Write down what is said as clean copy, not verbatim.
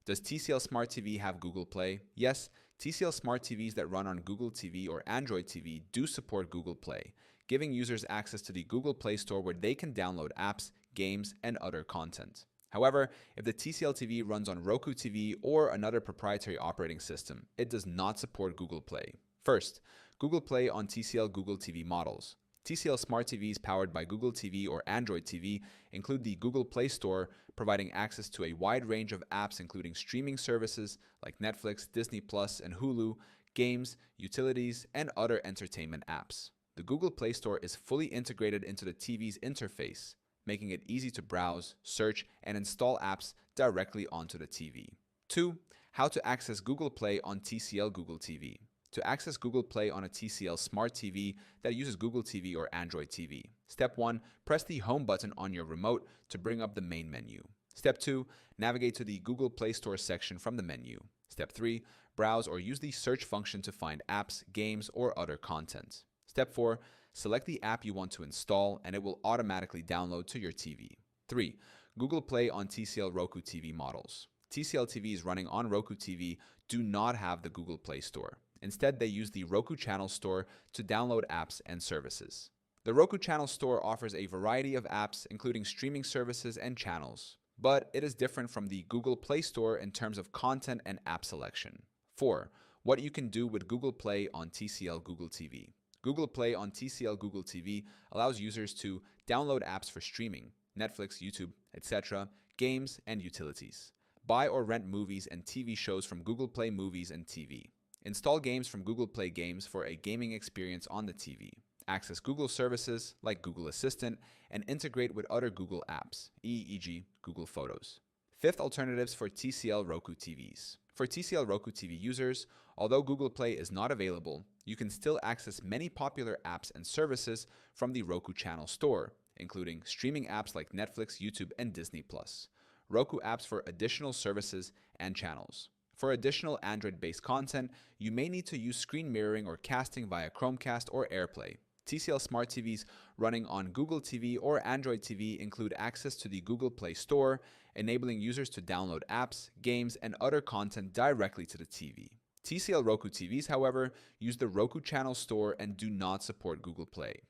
Does TCL Smart TV have Google Play? Yes, TCL Smart TVs that run on Google TV or Android TV do support Google Play, giving users access to the Google Play Store where they can download apps, games, and other content. However, if the TCL TV runs on Roku TV or another proprietary operating system, it does not support Google Play. First, Google Play on TCL Google TV models. TCL Smart TVs powered by Google TV or Android TV include the Google Play Store, providing access to a wide range of apps including streaming services like Netflix, Disney Plus, and Hulu, games, utilities, and other entertainment apps. The Google Play Store is fully integrated into the TV's interface, making it easy to browse, search, and install apps directly onto the TV. 2. How to access Google Play on TCL Google TV. To access Google Play on a TCL Smart TV that uses Google TV or Android TV. Step 1. Press the Home button on your remote to bring up the main menu. Step 2. Navigate to the Google Play Store section from the menu. Step 3. Browse or use the search function to find apps, games, or other content. Step 4. Select the app you want to install and it will automatically download to your TV. 3. Google Play on TCL Roku TV models. TCL TVs running on Roku TV do not have the Google Play Store. Instead, they use the Roku Channel Store to download apps and services. The Roku Channel Store offers a variety of apps, including streaming services and channels, but it is different from the Google Play Store in terms of content and app selection. 4. What you can do with Google Play on TCL Google TV. Google Play on TCL Google TV allows users to download apps for streaming, Netflix, YouTube, etc., games, and utilities. Buy or rent movies and TV shows from Google Play Movies and TV. Install games from Google Play Games for a gaming experience on the TV. Access Google services like Google Assistant and integrate with other Google apps, e.g. Google Photos. 5th, alternatives for TCL Roku TVs. For TCL Roku TV users, although Google Play is not available, you can still access many popular apps and services from the Roku Channel Store, including streaming apps like Netflix, YouTube, and Disney Plus. Roku apps for additional services and channels. For additional Android-based content, you may need to use screen mirroring or casting via Chromecast or AirPlay. TCL Smart TVs running on Google TV or Android TV include access to the Google Play Store, enabling users to download apps, games, and other content directly to the TV. TCL Roku TVs, however, use the Roku Channel Store and do not support Google Play.